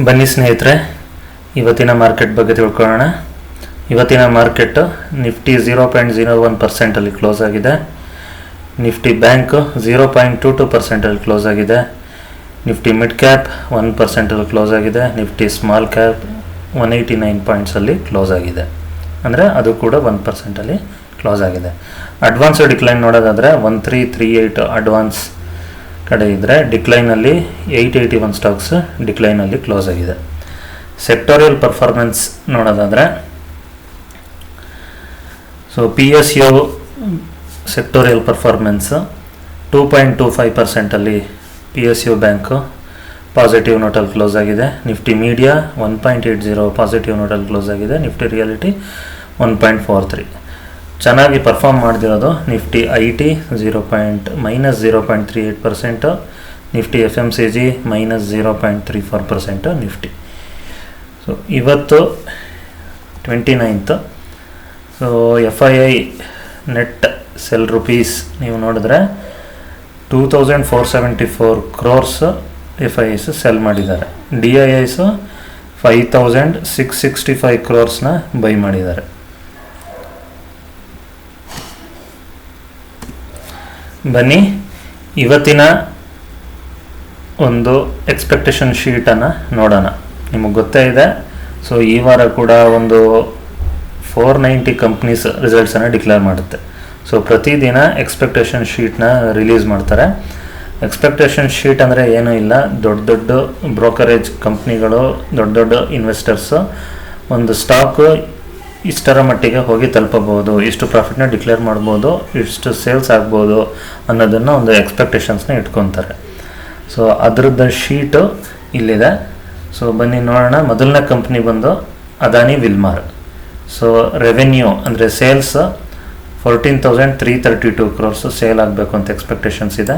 ಬನ್ನಿ ಸ್ನೇಹಿತರೆ, ಇವತ್ತಿನ ಮಾರ್ಕೆಟ್ ಬಗ್ಗೆ ತಿಳ್ಕೊಳ್ಳೋಣ. ಇವತ್ತಿನ ಮಾರ್ಕೆಟ್ ನಿಫ್ಟಿ 0.01% ಕ್ಲೋಸ್ ಆಗಿದೆ. ನಿಫ್ಟಿ ಬ್ಯಾಂಕ್ 0.22% ಕ್ಲೋಸ್ ಆಗಿದೆ. ನಿಫ್ಟಿ ಮಿಡ್ ಕ್ಯಾಪ್ 1% ಕ್ಲೋಸ್ ಆಗಿದೆ. ನಿಫ್ಟಿ ಸ್ಮಾಲ್ ಕ್ಯಾಪ್ 189 ಪಾಯಿಂಟ್ಸಲ್ಲಿ ಕ್ಲೋಸ್ ಆಗಿದೆ, ಅಂದರೆ ಅದು ಕೂಡ 1% ಕ್ಲೋಸ್ ಆಗಿದೆ. ಅಡ್ವಾನ್ಸ್ ಡಿಕ್ಲೈನ್ ನೋಡೋದಾದರೆ 1338 ಅಡ್ವಾನ್ಸ್ ಕಡೆ ಇದ್ದರೆ ಡಿಕ್ಲೈನಲ್ಲಿ 881 ಸ್ಟಾಕ್ಸ್ ಡಿಕ್ಲೈನಲ್ಲಿ ಕ್ಲೋಸ್ ಆಗಿದೆ. ಸೆಕ್ಟೋರಿಯಲ್ ಪರ್ಫಾರ್ಮೆನ್ಸ್ ನೋಡೋದಾದರೆ PSU sectoral performance 2.25% PSU bank positive ನೋಟಲ್ಲಿ ಕ್ಲೋಸ್ ಆಗಿದೆ. ನಿಫ್ಟಿ ಮೀಡಿಯಾ 1.80 ಪಾಸಿಟಿವ್ ನೋಟಲ್ಲಿ ಕ್ಲೋಸ್ ಆಗಿದೆ. Nifty realty 1.43. ಚೆನ್ನಾಗಿ ಪರ್ಫಾರ್ಮ್ ಮಾಡ್ತಿರೋದು Nifty IT -0.38%, Nifty FMCG -0.34% Nifty. ಇವತ್ತು 29th. FII net cell rupees ನೀವು ನೋಡಿದ್ರೆ 2474 crores FIIs ಸೆಲ್ ಮಾಡಿದ್ದಾರೆ. DIIs 5665 crores ಬೈ ಮಾಡಿದ್ದಾರೆ. ಬನ್ನಿ ಇವತ್ತಿನ ಒಂದು ಎಕ್ಸ್ಪೆಕ್ಟೇಷನ್ ಶೀಟನ್ನು ನೋಡೋಣ. ನಿಮಗೆ ಗೊತ್ತೇ ಇದೆ, ಈ ವಾರ ಕೂಡ ಒಂದು 490 ಕಂಪ್ನೀಸ್ ರಿಸಲ್ಟ್ಸನ್ನು ಡಿಕ್ಲೇರ್ ಮಾಡುತ್ತೆ. ಪ್ರತಿದಿನ ಎಕ್ಸ್ಪೆಕ್ಟೇಷನ್ ಶೀಟ್ನ ರಿಲೀಸ್ ಮಾಡ್ತಾರೆ. ಎಕ್ಸ್ಪೆಕ್ಟೇಷನ್ ಶೀಟ್ ಅಂದರೆ ಏನೂ ಇಲ್ಲ, ದೊಡ್ಡ ದೊಡ್ಡ ಬ್ರೋಕರೇಜ್ ಕಂಪ್ನಿಗಳು, ದೊಡ್ಡ ದೊಡ್ಡ ಇನ್ವೆಸ್ಟರ್ಸು ಒಂದು ಸ್ಟಾಕು ಇಷ್ಟರ ಮಟ್ಟಿಗೆ ಹೋಗಿ ತಲುಪಬಹುದು, ಇಷ್ಟು ಪ್ರಾಫಿಟ್ನ ಡಿಕ್ಲೇರ್ ಮಾಡ್ಬೋದು, ಇಷ್ಟು ಸೇಲ್ಸ್ ಆಗ್ಬೋದು ಅನ್ನೋದನ್ನು ಒಂದು ಎಕ್ಸ್ಪೆಕ್ಟೇಷನ್ಸ್ನ ಇಟ್ಕೊತಾರೆ. ಅದರದ್ದು ಶೀಟು ಇಲ್ಲಿದೆ. ಬನ್ನಿ ನೋಡೋಣ. ಮೊದಲನೇ ಕಂಪ್ನಿ ಬಂದು ಅದಾನಿ ವಿಲ್ಮಾರ್. ರೆವೆನ್ಯೂ ಅಂದರೆ ಸೇಲ್ಸ್ 14,332 crores ಸೇಲ್ ಆಗಬೇಕು ಅಂತ ಎಕ್ಸ್ಪೆಕ್ಟೇಷನ್ಸ್ ಇದೆ.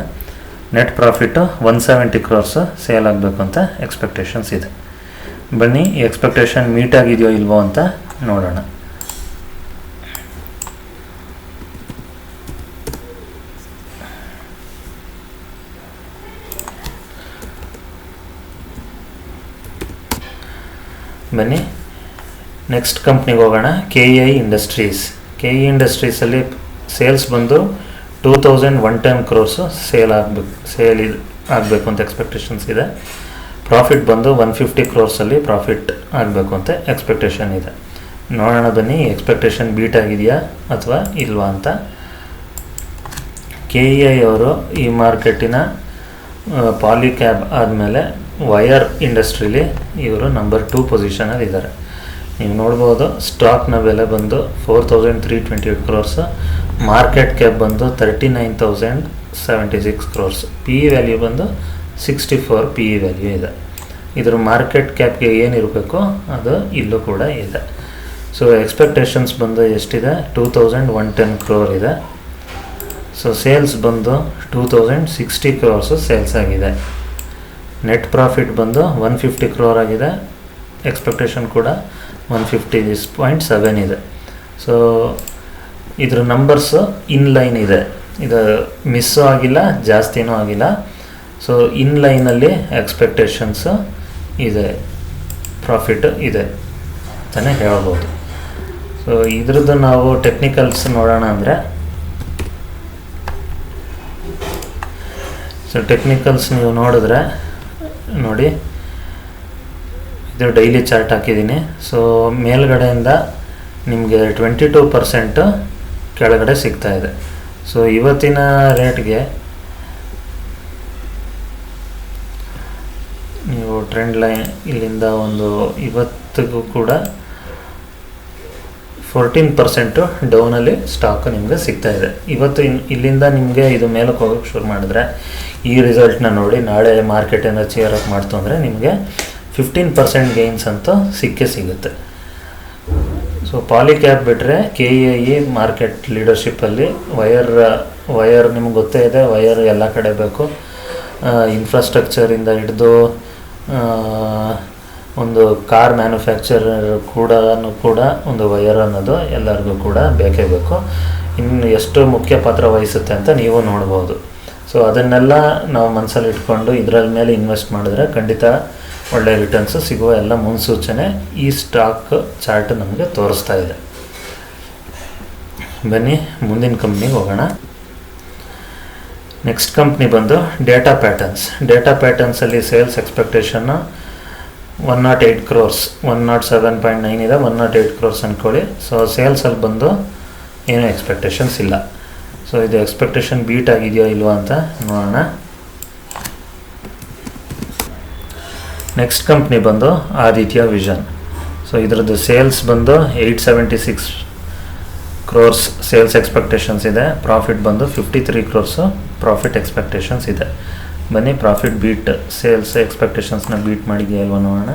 ನೆಟ್ ಪ್ರಾಫಿಟ್ಟು 170 crores ಸೇಲ್ ಆಗಬೇಕು ಅಂತ ಎಕ್ಸ್ಪೆಕ್ಟೇಷನ್ಸ್ ಇದೆ. ಬನ್ನಿ ಈ ಎಕ್ಸ್ಪೆಕ್ಟೇಷನ್ ಮೀಟ್ ಆಗಿದೆಯೋ ಇಲ್ವೋ ಅಂತ ನೋಡೋಣ. ಬನ್ನಿ ನೆಕ್ಸ್ಟ್ ಕಂಪ್ನಿಗೆ ಹೋಗೋಣ. KEI industries. KEI ಇಂಡಸ್ಟ್ರೀಸಲ್ಲಿ ಸೇಲ್ಸ್ ಬಂದು 2110 crores ಸೇಲ್ ಆಗಬೇಕು ಅಂತ ಎಕ್ಸ್ಪೆಕ್ಟೇಷನ್ಸ್ ಇದೆ. ಪ್ರಾಫಿಟ್ ಬಂದು 150 crores ಪ್ರಾಫಿಟ್ ಆಗಬೇಕು ಅಂತ ಎಕ್ಸ್ಪೆಕ್ಟೇಷನ್ ಇದೆ. ನೋಡೋಣ ಬನ್ನಿ ಎಕ್ಸ್ಪೆಕ್ಟೇಷನ್ ಬೀಟ್ ಆಗಿದೆಯಾ ಅಥವಾ ಇಲ್ವಾ ಅಂತ. KEI ಅವರು ಈ ಮಾರ್ಕೆಟಿನ ಪಾಲಿಕ್ಯಾಬ್ ಆದಮೇಲೆ ವೈರ್ ಇಂಡಸ್ಟ್ರೀಲಿ ಇವರು ನಂಬರ್ 2 ಪೊಸಿಷನಲ್ಲಿ ಇದ್ದಾರೆ. ನೀವು ನೋಡ್ಬೋದು ಸ್ಟಾಕ್ನ ಬೆಲೆ ಬಂದು 4328 crores, ಮಾರ್ಕೆಟ್ ಕ್ಯಾಪ್ ಬಂದು 39,076 crores, PE ವ್ಯಾಲ್ಯೂ ಬಂದು 64 PE ವ್ಯಾಲ್ಯೂ ಇದೆ. ಇದರ ಮಾರ್ಕೆಟ್ ಕ್ಯಾಪ್ಗೆ ಏನಿರಬೇಕು ಅದು ಇಲ್ಲೂ ಕೂಡ ಇದೆ. ಎಕ್ಸ್ಪೆಕ್ಟೇಷನ್ಸ್ ಬಂದು ಎಷ್ಟಿದೆ? 2110 crore ಇದೆ. ಸೇಲ್ಸ್ ಬಂದು 2060 crores ಸೇಲ್ಸ್ ಆಗಿದೆ. ನೆಟ್ ಪ್ರಾಫಿಟ್ ಬಂದು 150 crore ಆಗಿದೆ. ಎಕ್ಸ್ಪೆಕ್ಟೇಷನ್ ಕೂಡ 150.7 ಇದೆ. ಇದ್ರ ನಂಬರ್ಸು ಇನ್ಲೈನ್ ಇದೆ, ಇದು ಮಿಸ್ಸು ಆಗಿಲ್ಲ, ಜಾಸ್ತಿನೂ ಆಗಿಲ್ಲ. ಇನ್ಲೈನಲ್ಲಿ ಎಕ್ಸ್ಪೆಕ್ಟೇಷನ್ಸು ಇದೆ, ಪ್ರಾಫಿಟ್ ಇದೆ ಅಂತಲೇ ಹೇಳ್ಬೋದು. ಇದ್ರದ್ದು ನಾವು ಟೆಕ್ನಿಕಲ್ಸ್ ನೋಡೋಣ ಅಂದರೆ, ಟೆಕ್ನಿಕಲ್ಸ್ ನೀವು ನೋಡಿದ್ರೆ ನೋಡಿ, ಇದು ಡೈಲಿ ಚಾರ್ಟ್ ಹಾಕಿದ್ದೀನಿ. ಮೇಲ್ಗಡೆಯಿಂದ ನಿಮಗೆ 22% ಕೆಳಗಡೆ ಸಿಗ್ತಾ ಇದೆ. ಇವತ್ತಿನ ರೇಟ್ಗೆ ನೀವು ಟ್ರೆಂಡ್ ಲೈನ್ ಇಲ್ಲಿಂದ ಒಂದು ಇವತ್ತಿಗೂ ಕೂಡ 14% ಡೌನಲ್ಲಿ ಸ್ಟಾಕ್ ನಿಮಗೆ ಸಿಗ್ತಾ ಇದೆ. ಇವತ್ತು ಇಲ್ಲಿಂದ ನಿಮಗೆ ಇದು ಮೇಲಕ್ಕೆ ಹೋಗೋಕ್ಕೆ ಶುರು ಮಾಡಿದ್ರೆ, ಈ ರಿಸಲ್ಟ್ನ ನೋಡಿ ನಾಳೆ ಮಾರ್ಕೆಟಿಂದ ಚೇರ್ ಅಪ್ ಮಾಡ್ತು ಅಂದರೆ ನಿಮಗೆ 15% ಗೇನ್ಸ್ ಅಂತೂ ಸಿಗುತ್ತೆ. ಪಾಲಿಕ್ಯಾಪ್ ಬಿಟ್ಟರೆ KEI ಮಾರ್ಕೆಟ್ ಲೀಡರ್ಶಿಪ್ಪಲ್ಲಿ. ವಯರ್ ನಿಮ್ಗೆ ಗೊತ್ತೇ ಇದೆ, ವಯರ್ ಎಲ್ಲ ಕಡೆ ಬೇಕು. ಇನ್ಫ್ರಾಸ್ಟ್ರಕ್ಚರಿಂದ ಹಿಡಿದು ಒಂದು ಕಾರ್ ಮ್ಯಾನುಫ್ಯಾಕ್ಚರರ್ ಕೂಡ ಒಂದು ವಯರ್ ಅನ್ನೋದು ಎಲ್ಲರಿಗೂ ಕೂಡ ಬೇಕೇ ಬೇಕು. ಇನ್ನು ಎಷ್ಟು ಮುಖ್ಯ ಪಾತ್ರ ವಹಿಸುತ್ತೆ ಅಂತ ನೀವು ನೋಡ್ಬೋದು. ಸೊ ಅದನ್ನೆಲ್ಲ ನಾವು ಮನಸ್ಸಲ್ಲಿ ಇಟ್ಕೊಂಡು ಇದರ ಮೇಲೆ ಇನ್ವೆಸ್ಟ್ ಮಾಡಿದ್ರೆ ಖಂಡಿತ ಒಳ್ಳೆಯ ರಿಟರ್ನ್ಸು ಸಿಗುವ ಎಲ್ಲ ಮುನ್ಸೂಚನೆ ಈ ಸ್ಟಾಕ್ ಚಾರ್ಟ್ ನಮಗೆ ತೋರಿಸ್ತಾ ಇದೆ. ಬನ್ನಿ ಮುಂದಿನ ಕಂಪ್ನಿಗೆ ಹೋಗೋಣ. ನೆಕ್ಸ್ಟ್ ಕಂಪ್ನಿ ಬಂದು ಡೇಟಾ ಪ್ಯಾಟರ್ನ್ಸ್. ಡೇಟಾ ಪ್ಯಾಟರ್ನ್ಸಲ್ಲಿ ಸೇಲ್ಸ್ ಎಕ್ಸ್ಪೆಕ್ಟೇಷನ್ನು 108 crores, 107.9 ಇದೆ, 108 crores ಅಂದ್ಕೊಳ್ಳಿ. ಸೊ ಸೇಲ್ಸಲ್ಲಿ ಬಂದು ಏನೂ ಎಕ್ಸ್ಪೆಕ್ಟೇಷನ್ಸ್ ಇಲ್ಲ. ಸೊ ಇದು ಎಕ್ಸ್ಪೆಕ್ಟೇಷನ್ ಬೀಟ್ ಆಗಿದೆಯೋ ಇಲ್ವೋ ಅಂತ ನೋಡೋಣ. ನೆಕ್ಸ್ಟ್ ಕಂಪ್ನಿ ಬಂದು ಆದಿತ್ಯ ವಿಷನ್. ಸೊ ಇದರದ್ದು ಸೇಲ್ಸ್ ಬಂದು 876 crores ಸೇಲ್ಸ್ ಎಕ್ಸ್ಪೆಕ್ಟೇಷನ್ಸ್ ಇದೆ. ಪ್ರಾಫಿಟ್ ಬಂದು 53 crores ಪ್ರಾಫಿಟ್ ಎಕ್ಸ್ಪೆಕ್ಟೇಷನ್ಸ್ ಇದೆ. ಬನ್ನಿ ಪ್ರಾಫಿಟ್ ಬೀಟ್ ಸೇಲ್ಸ್ ಎಕ್ಸ್ಪೆಕ್ಟೇಷನ್ಸ್ನ ಬೀಟ್ ಮಾಡಿದೆಯಾ ಇಲ್ವ ನೋಡೋಣ.